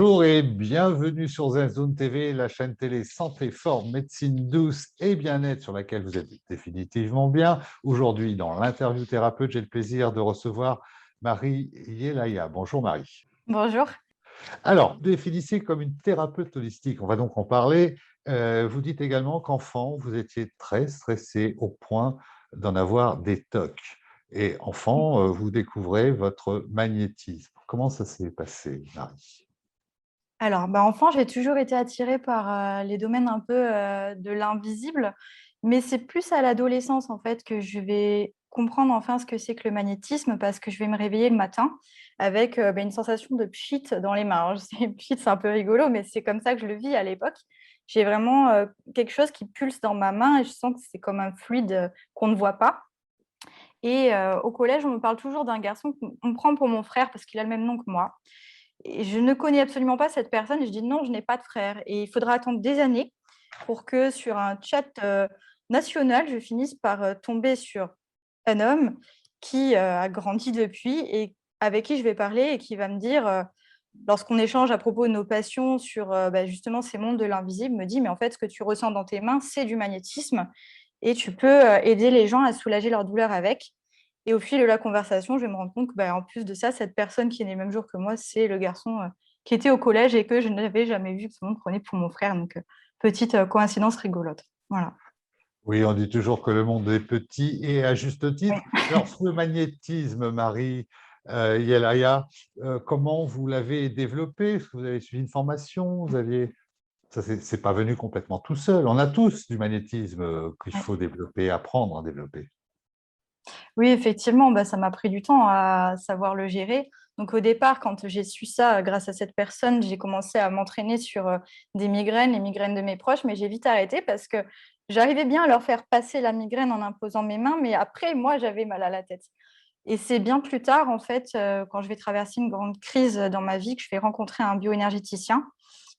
Bonjour et bienvenue sur ZenZone TV, la chaîne télé santé, forme, médecine douce et bien-être sur laquelle vous êtes définitivement bien. Aujourd'hui, dans l'interview thérapeute, j'ai le plaisir de recevoir Marie Yelaya. Bonjour Marie. Bonjour. Alors, définissez comme une thérapeute holistique, on va donc en parler. Vous dites également qu'enfant, vous étiez très stressé au point d'en avoir des TOC. Et enfant, vous découvrez votre magnétisme. Comment ça s'est passé, Marie? Alors, enfant, j'ai toujours été attirée par les domaines un peu de l'invisible, mais c'est plus à l'adolescence en fait que je vais comprendre enfin ce que c'est que le magnétisme parce que je vais me réveiller le matin avec une sensation de pchit dans les mains. Alors, je sais, pchit, c'est un peu rigolo, mais c'est comme ça que je le vis à l'époque. J'ai vraiment quelque chose qui pulse dans ma main et je sens que c'est comme un fluide qu'on ne voit pas. Et au collège, on me parle toujours d'un garçon qu'on me prend pour mon frère parce qu'il a le même nom que moi. Et je ne connais absolument pas cette personne et je dis non, je n'ai pas de frère. Et il faudra attendre des années pour que sur un chat national, je finisse par tomber sur un homme qui a grandi depuis et avec qui je vais parler et qui va me dire, lorsqu'on échange à propos de nos passions sur justement ces mondes de l'invisible, me dit, mais en fait, ce que tu ressens dans tes mains, c'est du magnétisme et tu peux aider les gens à soulager leur douleur avec. Et au fil de la conversation, je vais me rendre compte que, en plus de ça, cette personne qui est née le même jour que moi, c'est le garçon qui était au collège et que je n'avais jamais vu, que tout le monde prenait pour mon frère. Donc, petite coïncidence rigolote. Voilà. Oui, on dit toujours que le monde est petit et à juste Oui. titre. Alors, ce magnétisme, Marie Yelaya, comment vous l'avez développé? Est-ce que vous avez suivi une formation? Ça, c'est pas venu complètement tout seul. On a tous du magnétisme qu'il Ouais. faut développer, apprendre à développer. Oui, effectivement, ça m'a pris du temps à savoir le gérer. Donc, au départ, quand j'ai su ça grâce à cette personne, j'ai commencé à m'entraîner sur des migraines, les migraines de mes proches, mais j'ai vite arrêté parce que j'arrivais bien à leur faire passer la migraine en imposant mes mains, mais après, moi, j'avais mal à la tête. Et c'est bien plus tard, en fait, quand je vais traverser une grande crise dans ma vie, que je vais rencontrer un bioénergéticien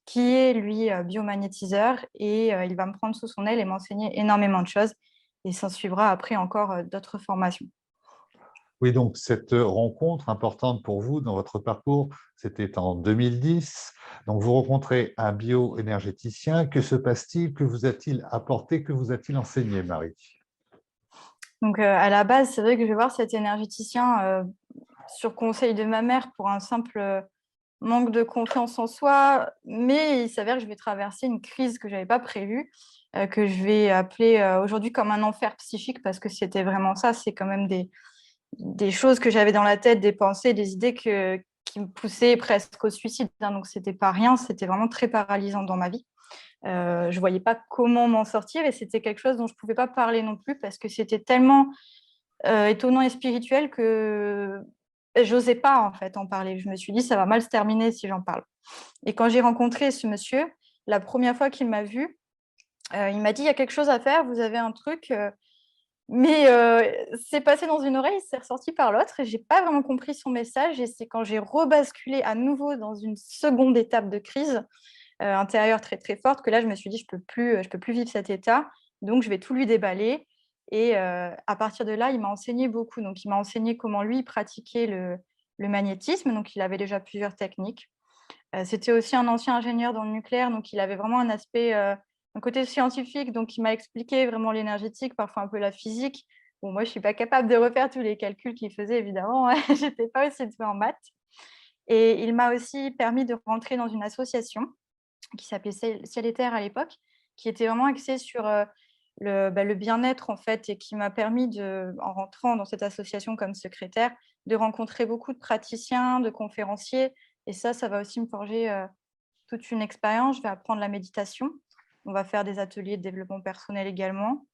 qui est, lui, biomagnétiseur et il va me prendre sous son aile et m'enseigner énormément de choses. Et s'en suivra après encore d'autres formations. Oui, donc cette rencontre importante pour vous dans votre parcours, c'était en 2010. Donc vous rencontrez un bioénergéticien. Que se passe-t-il? Que vous a-t-il apporté? Que vous a-t-il enseigné, Marie? Donc, à la base, c'est vrai que je vais voir cet énergéticien sur conseil de ma mère pour un simple manque de confiance en soi, mais il s'avère que je vais traverser une crise que je n'avais pas prévue, que je vais appeler aujourd'hui comme un enfer psychique parce que c'était vraiment ça. C'est quand même des choses que j'avais dans la tête, des pensées, des idées qui me poussaient presque au suicide, hein. Donc, c'était pas rien, c'était vraiment très paralysant dans ma vie. Je ne voyais pas comment m'en sortir et c'était quelque chose dont je ne pouvais pas parler non plus parce que c'était tellement étonnant et spirituel que j'osais pas en fait en parler. Je me suis dit, ça va mal se terminer si j'en parle. Et quand j'ai rencontré ce monsieur, la première fois qu'il m'a vue, il m'a dit, il y a quelque chose à faire, vous avez un truc, mais c'est passé dans une oreille, c'est ressorti par l'autre et j'ai pas vraiment compris son message. Et c'est quand j'ai rebasculé à nouveau dans une seconde étape de crise intérieure très très forte que là, je me suis dit, je peux plus vivre cet état, donc je vais tout lui déballer. Et à partir de là, il m'a enseigné beaucoup. Donc, il m'a enseigné comment lui pratiquait le magnétisme. Donc, il avait déjà plusieurs techniques. C'était aussi un ancien ingénieur dans le nucléaire, donc il avait vraiment un aspect, un côté scientifique. Donc, il m'a expliqué vraiment l'énergétique, parfois un peu la physique. Bon, moi, je suis pas capable de refaire tous les calculs qu'il faisait, évidemment. J'étais pas aussi douée en maths. Et il m'a aussi permis de rentrer dans une association qui s'appelait Ciel et Terre à l'époque, qui était vraiment axée sur le bien-être en fait et qui m'a permis de, en rentrant dans cette association comme secrétaire, de rencontrer beaucoup de praticiens, de conférenciers. Et ça va aussi me forger toute une expérience. Je vais apprendre la méditation. On va faire des ateliers de développement personnel également.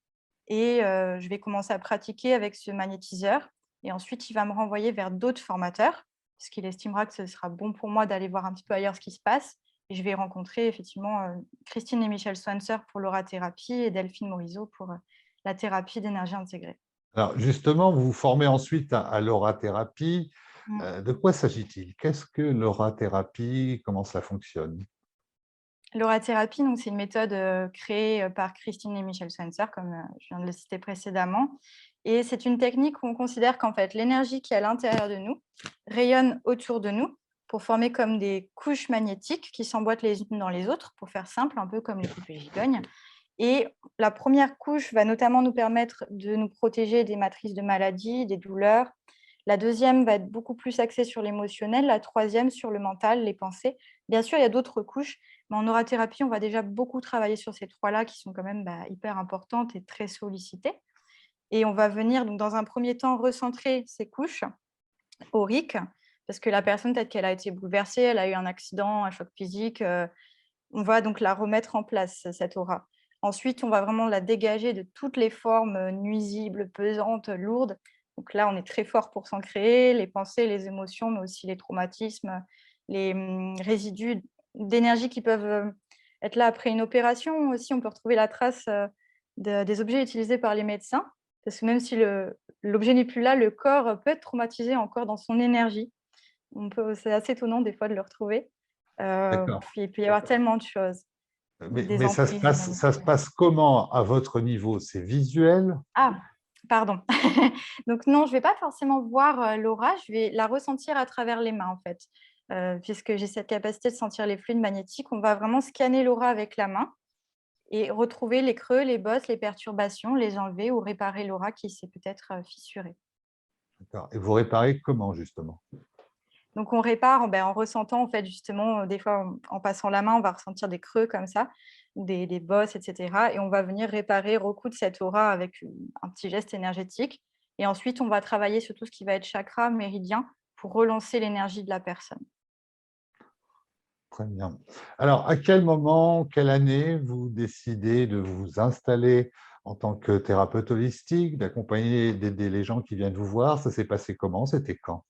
Et je vais commencer à pratiquer avec ce magnétiseur. Et ensuite, il va me renvoyer vers d'autres formateurs, parce qu'il estimera que ce sera bon pour moi d'aller voir un petit peu ailleurs ce qui se passe. Et je vais rencontrer effectivement Christine et Michel Swancer pour l'aura-thérapie et Delphine Morisot pour la thérapie d'énergie intégrée. Alors justement, vous vous formez ensuite à l'aura-thérapie. Mm. De quoi s'agit-il? Qu'est-ce que l'aura-thérapie? Comment ça fonctionne? L'aura-thérapie, donc, c'est une méthode créée par Christine et Michel Swancer, comme je viens de le citer précédemment. Et c'est une technique où on considère qu'en fait, l'énergie qui est à l'intérieur de nous rayonne autour de nous pour former comme des couches magnétiques qui s'emboîtent les unes dans les autres, pour faire simple, un peu comme les poupées gigognes. Et la première couche va notamment nous permettre de nous protéger des matrices de maladies, des douleurs. La deuxième va être beaucoup plus axée sur l'émotionnel, la troisième sur le mental, les pensées. Bien sûr, il y a d'autres couches, mais en aura-thérapie, on va déjà beaucoup travailler sur ces trois-là qui sont quand même hyper importantes et très sollicitées. Et on va venir, donc, dans un premier temps, recentrer ces couches auriques, parce que la personne, peut-être qu'elle a été bouleversée, elle a eu un accident, un choc physique. On va donc la remettre en place, cette aura. Ensuite, on va vraiment la dégager de toutes les formes nuisibles, pesantes, lourdes. Donc là, on est très fort pour s'ancrer, les pensées, les émotions, mais aussi les traumatismes, les résidus d'énergie qui peuvent être là après une opération. Aussi, on peut retrouver la trace des objets utilisés par les médecins, parce que même si l'objet n'est plus là, le corps peut être traumatisé encore dans son énergie. C'est assez étonnant des fois de le retrouver. D'accord. Puis il peut y avoir tellement de choses, des Mais emprises ça se manipulées. passe comment à votre niveau? C'est visuel? Ah, pardon. Donc non, je ne vais pas forcément voir, l'aura, je vais la ressentir à travers les mains, en fait. Puisque j'ai cette capacité de sentir les fluides magnétiques, on va vraiment scanner l'aura avec la main et retrouver les creux, les bosses, les perturbations, les enlever ou réparer l'aura qui s'est peut-être, fissurée. D'accord. Et vous réparez comment, justement? Donc on répare en ressentant, en fait, justement, des fois, en passant la main, on va ressentir des creux comme ça, ou des bosses et cetera, et on va venir réparer, recoudre cette aura avec un petit geste énergétique, et ensuite on va travailler sur tout ce qui va être chakra, méridien, pour relancer l'énergie de la personne. Très bien. Alors, à quel moment, quelle année vous décidez de vous installer en tant que thérapeute holistique, d'accompagner, d'aider les gens qui viennent vous voir? Ça s'est passé comment? C'était quand?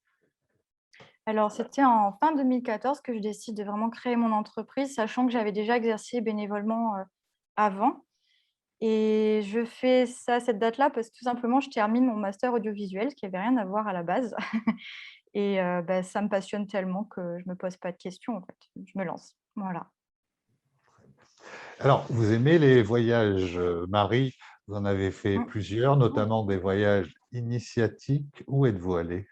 Alors c'était en fin 2014 que je décide de vraiment créer mon entreprise, sachant que j'avais déjà exercé bénévolement, avant. Et je fais ça à cette date-là parce que tout simplement, je termine mon master audiovisuel, ce qui avait rien à voir à la base. Et ça me passionne tellement que je me pose pas de questions, en fait. Je me lance, voilà. Alors, vous aimez les voyages, Marie, vous en avez fait Mmh. plusieurs, notamment des voyages initiatiques. Où êtes-vous allée?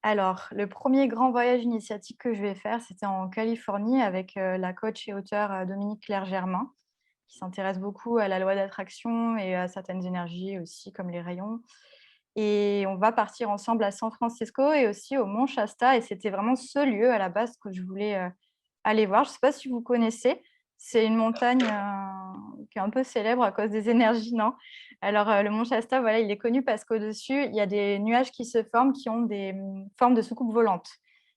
Alors, le premier grand voyage initiatique que je vais faire, c'était en Californie avec, la coach et auteure, Dominique Clerc-Germain, qui s'intéresse beaucoup à la loi d'attraction et à certaines énergies aussi, comme les rayons. Et on va partir ensemble à San Francisco et aussi au Mont Shasta, et c'était vraiment ce lieu à la base que je voulais, aller voir. Je ne sais pas si vous connaissez? C'est une montagne, qui est un peu célèbre à cause des énergies, non? Alors, le Mont Shasta, voilà, il est connu parce qu'au-dessus, il y a des nuages qui se forment, qui ont des, formes de soucoupes volantes.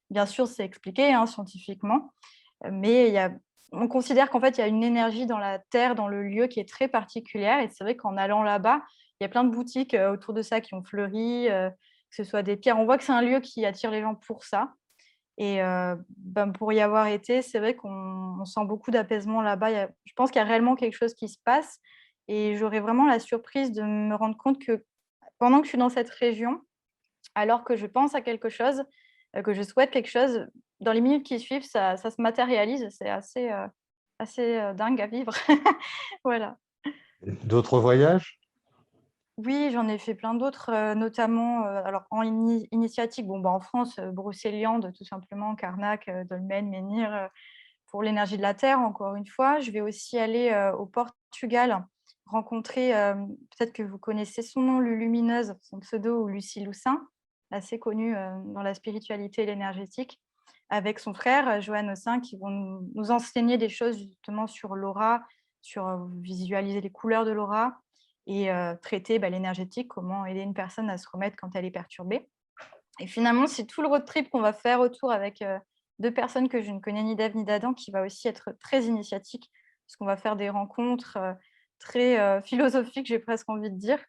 Bien sûr, c'est expliqué, hein, scientifiquement, mais on considère qu'en fait, il y a une énergie dans la terre, dans le lieu qui est très particulière, et c'est vrai qu'en allant là-bas, il y a plein de boutiques, autour de ça qui ont fleuri, que ce soit des pierres. On voit que c'est un lieu qui attire les gens pour ça. Et pour y avoir été, c'est vrai qu'on sent beaucoup d'apaisement là-bas. Je pense qu'il y a réellement quelque chose qui se passe, et j'aurais vraiment la surprise de me rendre compte que pendant que je suis dans cette région, alors que je pense à quelque chose, que je souhaite quelque chose, dans les minutes qui suivent, ça se matérialise. C'est assez, dingue à vivre. Voilà. D'autres voyages? Oui, j'en ai fait plein d'autres, notamment, alors en initiatique, en France, Brocéliande tout simplement, Karnak, Dolmen, Menhir, pour l'énergie de la terre, encore une fois. Je vais aussi aller, au Portugal, rencontrer, peut-être que vous connaissez son nom, Lulumineuse, son pseudo, ou Lucie Loussin, assez connue, dans la spiritualité et l'énergétique, avec son frère, Johan Ossin, qui vont nous enseigner des choses justement sur l'aura, sur, visualiser les couleurs de l'aura, et traiter, l'énergétique, comment aider une personne à se remettre quand elle est perturbée. Et finalement, c'est tout le road trip qu'on va faire autour avec, 2 personnes que je ne connais ni d'Ève ni d'Adam, qui va aussi être très initiatique, parce qu'on va faire des rencontres, très, philosophiques, j'ai presque envie de dire.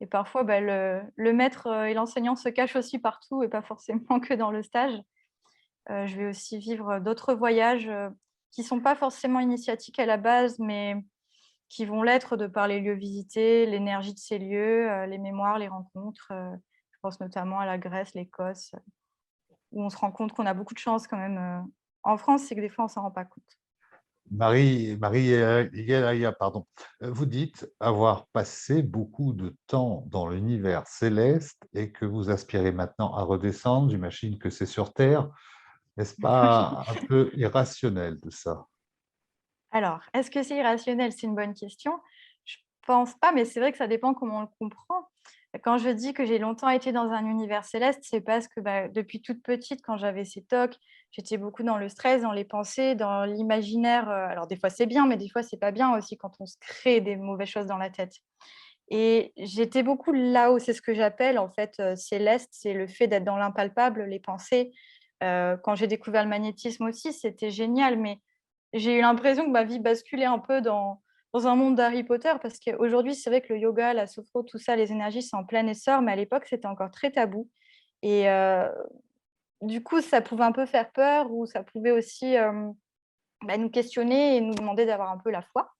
Et parfois, le maître, et l'enseignant se cachent aussi partout et pas forcément que dans le stage. Je vais aussi vivre, d'autres voyages, qui sont pas forcément initiatiques à la base, mais qui vont l'être de par les lieux visités, l'énergie de ces lieux, les mémoires, les rencontres. Je pense notamment à la Grèce, l'Écosse, où on se rend compte qu'on a beaucoup de chance quand même, en France, c'est que des fois on s'en rend pas compte. Marie Yelaya, pardon. Vous dites avoir passé beaucoup de temps dans l'univers céleste et que vous aspirez maintenant à redescendre. J'imagine que c'est sur Terre. N'est-ce pas un peu irrationnel tout ça? Alors, est-ce que c'est irrationnel? C'est une bonne question. Je pense pas, mais c'est vrai que ça dépend comment on le comprend. Quand je dis que j'ai longtemps été dans un univers céleste, c'est parce que, bah, depuis toute petite, quand j'avais ces tocs, j'étais beaucoup dans le stress, dans les pensées, dans l'imaginaire, alors des fois c'est bien, mais des fois c'est pas bien aussi quand on se crée des mauvaises choses dans la tête et j'étais beaucoup là-haut. C'est ce que j'appelle en fait, céleste, c'est le fait d'être dans l'impalpable, les pensées. Quand j'ai découvert le magnétisme aussi, c'était génial, mais j'ai eu l'impression que ma vie basculait un peu dans un monde d'Harry Potter parce qu'aujourd'hui, c'est vrai que le yoga, la sophro, tout ça, les énergies, c'est en plein essor, mais à l'époque, c'était encore très tabou et du coup, ça pouvait un peu faire peur ou ça pouvait aussi, bah, nous questionner et nous demander d'avoir un peu la foi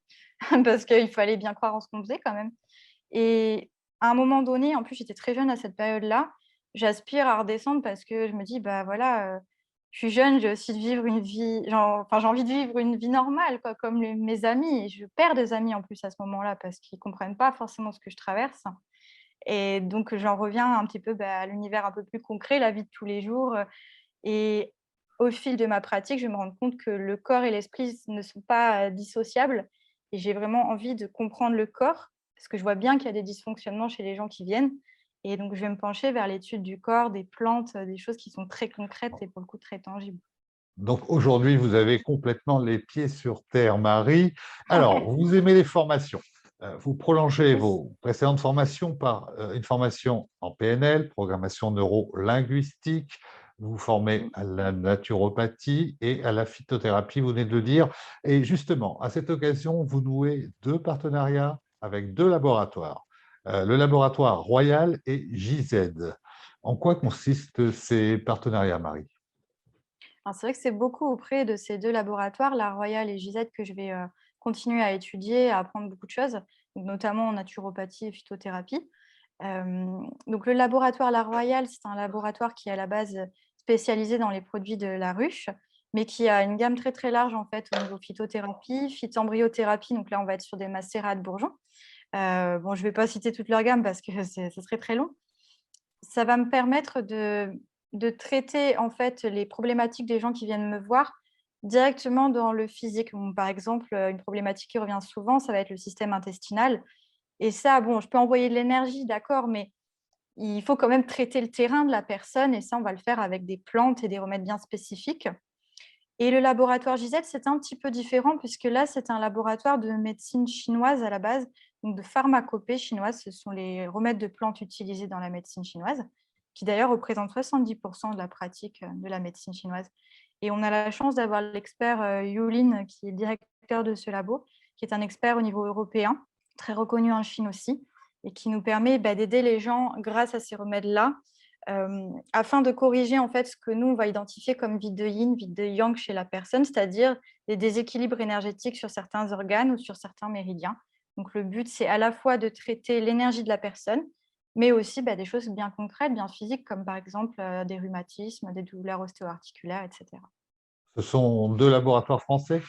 parce qu'il fallait bien croire en ce qu'on faisait quand même et à un moment donné, en plus, j'étais très jeune à cette période-là, j'aspire à redescendre parce que je me dis: «Bah, voilà, je suis jeune, j'ai aussi de vivre une vie j'ai envie de vivre une vie normale quoi, comme les mes amis» et je perds des amis en plus à ce moment-là parce qu'ils comprennent pas forcément ce que je traverse et donc j'en reviens un petit peu, bah, à l'univers un peu plus concret, la vie de tous les jours, et au fil de ma pratique, je vais me rendre compte que le corps et l'esprit ne sont pas, dissociables et j'ai vraiment envie de comprendre le corps, parce que je vois bien qu'il y a des dysfonctionnements chez les gens qui viennent et donc je vais me pencher vers l'étude du corps, des plantes, des choses qui sont très concrètes et pour le coup très tangibles. Donc aujourd'hui, vous avez complètement les pieds sur terre, Marie. Alors, vous aimez les formations. Vous prolongez Oui. vos précédentes formations par une formation en PNL, programmation neuro-linguistique. Vous vous formez Mmh. à la naturopathie et à la phytothérapie, vous venez de le dire. Et justement, à cette occasion, vous nouez deux partenariats avec deux laboratoires, le laboratoire Royal et JZ. En quoi consistent ces partenariats, Marie? Alors c'est vrai que c'est beaucoup auprès de ces 2 laboratoires, la Royale et JZ, que je vais, continuer à étudier, à apprendre beaucoup de choses, donc notamment en naturopathie et phytothérapie. Donc le laboratoire La Royale, c'est un laboratoire qui est à la base, spécialisé dans les produits de la ruche, mais qui a une gamme très, très large en fait au niveau phytothérapie, phytembryothérapie, donc là on va être sur des macérats de bourgeons. Bon je ne vais pas citer toute leur gamme parce que ce serait très long. Ça va me permettre de traiter, en fait, les problématiques des gens qui viennent me voir directement dans le physique. Bon, par exemple, une problématique qui revient souvent, ça va être le système intestinal et ça, bon, je peux envoyer de l'énergie, d'accord, mais il faut quand même traiter le terrain de la personne et ça, on va le faire avec des plantes et des remèdes bien spécifiques. Et le laboratoire Gisèle, c'est un petit peu différent puisque là, c'est un laboratoire de médecine chinoise à la base, donc de pharmacopée chinoise. Ce sont les remèdes de plantes utilisés dans la médecine chinoise, qui d'ailleurs représentent 70 de la pratique de la médecine chinoise. Et on a la chance d'avoir l'expert Yulin, qui est directeur de ce labo, qui est un expert au niveau européen, très reconnu en Chine aussi, et qui nous permet bah, d'aider les gens grâce à ces remèdes-là afin de corriger en fait ce que nous on va identifier comme vide de yin, vide de yang chez la personne, c'est-à-dire des déséquilibres énergétiques sur certains organes ou sur certains méridiens. Donc le but, c'est à la fois de traiter l'énergie de la personne, mais aussi bah, des choses bien concrètes, bien physiques, comme par exemple des rhumatismes, des douleurs ostéo-articulaires, etc. Ce sont deux laboratoires français?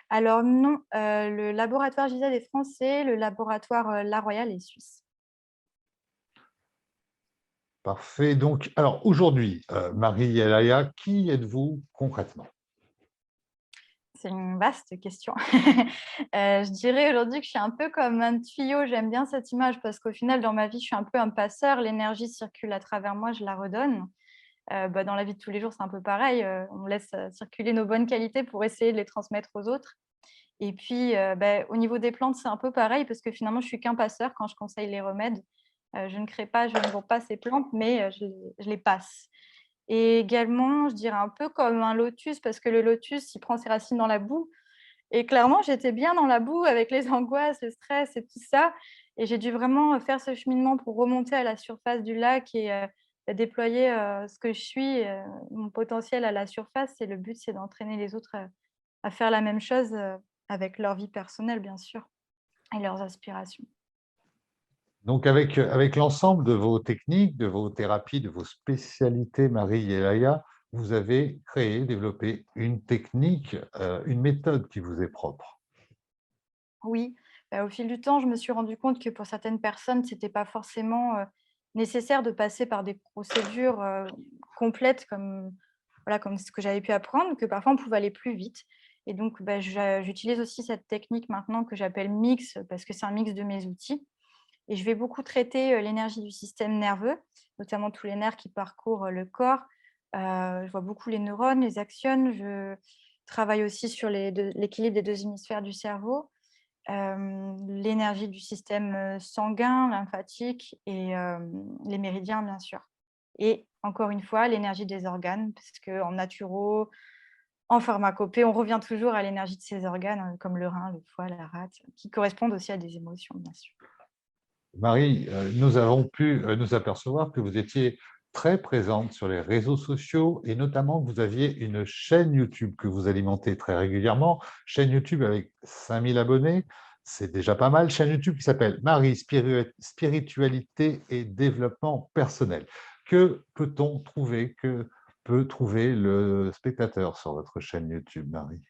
Alors non, le laboratoire Gisèle est français, le laboratoire La Royale est suisse. Parfait. Donc, alors aujourd'hui, Marie Elaya, qui êtes-vous concrètement? C'est une vaste question. Je dirais aujourd'hui que je suis un peu comme un tuyau. J'aime bien cette image parce qu'au final, dans ma vie, je suis un peu un passeur. L'énergie circule à travers moi, je la redonne. Bah, dans la vie de tous les jours, c'est un peu pareil, on laisse, circuler nos bonnes qualités pour essayer de les transmettre aux autres et puis, au niveau des plantes, c'est un peu pareil parce que finalement, je suis qu'un passeur quand je conseille les remèdes. Je ne crée pas, je ne vends pas ces plantes, mais je les passe. Et également, je dirais un peu comme un lotus parce que le lotus, il prend ses racines dans la boue et clairement, j'étais bien dans la boue avec les angoisses, le stress et tout ça et j'ai dû vraiment, faire ce cheminement pour remonter à la surface du lac et déployer, ce que je suis, mon potentiel à la surface et le but, c'est d'entraîner les autres, à faire la même chose, avec leur vie personnelle, bien sûr et leurs aspirations. Donc, avec l'ensemble de vos techniques, de vos thérapies, de vos spécialités, Marie Elaya, vous avez créé, développé une technique, une méthode qui vous est propre. Oui, au fil du temps, je me suis rendu compte que pour certaines personnes, c'était pas forcément, nécessaire de passer par des procédures, complètes comme voilà, comme ce que j'avais pu apprendre, que parfois on pouvait aller plus vite. Et donc, bah, j'utilise aussi cette technique maintenant que j'appelle mix, parce que c'est un mix de mes outils. Et je vais beaucoup traiter l'énergie du système nerveux, notamment tous les nerfs qui parcourent le corps. Je vois beaucoup les neurones, les actionne. Je travaille aussi sur l'équilibre des deux hémisphères du cerveau, l'énergie du système sanguin, lymphatique et les méridiens, bien sûr. Et encore une fois, l'énergie des organes, parce qu'en naturo, en pharmacopée, on revient toujours à l'énergie de ces organes, comme le rein, le foie, la rate, qui correspondent aussi à des émotions, bien sûr. Marie, nous avons pu nous apercevoir que vous étiez très présente sur les réseaux sociaux et notamment que vous aviez une chaîne YouTube que vous alimentez très régulièrement, chaîne YouTube avec 5000 abonnés, c'est déjà pas mal, chaîne YouTube qui s'appelle Marie Spiritualité et Développement Personnel. Que peut-on trouver, que peut trouver le spectateur sur votre chaîne YouTube, Marie?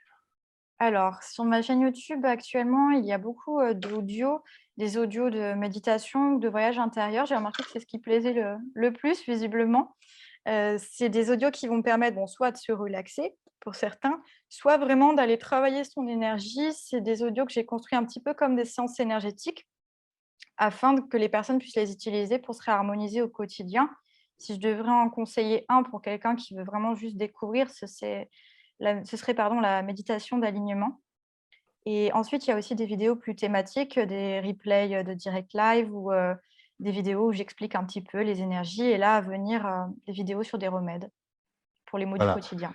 Alors, sur ma chaîne YouTube, actuellement, il y a beaucoup, d'audios, des audios de méditation ou de voyage intérieur. J'ai remarqué que c'est ce qui plaisait le plus visiblement. C'est des audios qui vont permettre, bon, soit de se relaxer pour certains, soit vraiment d'aller travailler son énergie. C'est des audios que j'ai construits un petit peu comme des séances énergétiques afin que les personnes puissent les utiliser pour se réharmoniser au quotidien. Si je devrais en conseiller un pour quelqu'un qui veut vraiment juste découvrir, ce serait pardon, la méditation d'alignement. Et ensuite, il y a aussi des vidéos plus thématiques, des replays de direct live ou des vidéos où j'explique un petit peu les énergies. Et là, à venir, des vidéos sur des remèdes pour les maux du Voilà. quotidien.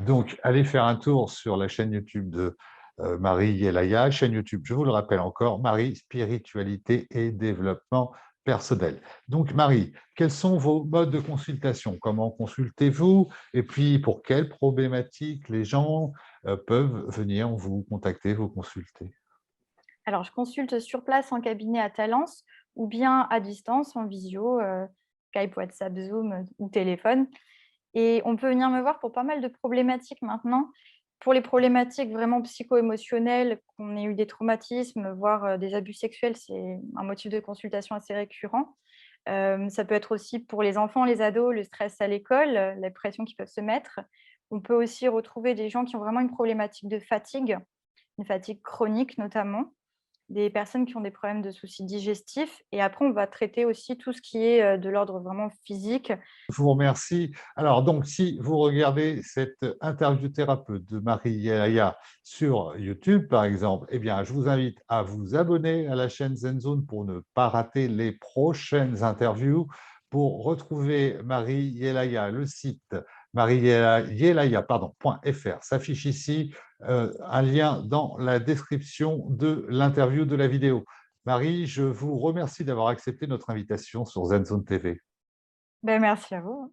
Donc, allez faire un tour sur la chaîne YouTube de Marie Yelaya, chaîne YouTube, je vous le rappelle encore, Marie Spiritualité et Développement Personnel. Donc, Marie, quels sont vos modes de consultation? Comment consultez-vous? Et puis, pour quelles problématiques les gens peuvent venir vous contacter, vous consulter? Alors, je consulte sur place en cabinet à Talence ou bien à distance en visio, Skype, WhatsApp, Zoom ou téléphone. Et on peut venir me voir pour pas mal de problématiques maintenant. Pour les problématiques vraiment psycho-émotionnelles, qu'on ait eu des traumatismes, voire des abus sexuels, c'est un motif de consultation assez récurrent. Ça peut être aussi pour les enfants, les ados, le stress à l'école, la pression qu'ils peuvent se mettre. On peut aussi retrouver des gens qui ont vraiment une problématique de fatigue, une fatigue chronique notamment, des personnes qui ont des problèmes de soucis digestifs. Et après, on va traiter aussi tout ce qui est de l'ordre vraiment physique. Je vous remercie. Alors, donc, si vous regardez cette interview thérapeute de Marie Yelaya sur YouTube, par exemple, eh bien, je vous invite à vous abonner à la chaîne ZenZone pour ne pas rater les prochaines interviews. Pour retrouver Marie Yelaya, le site marieyelaya.fr s'affiche ici, un lien dans la description de l'interview de la vidéo. Marie, je vous remercie d'avoir accepté notre invitation sur ZenZone TV. Ben, merci à vous.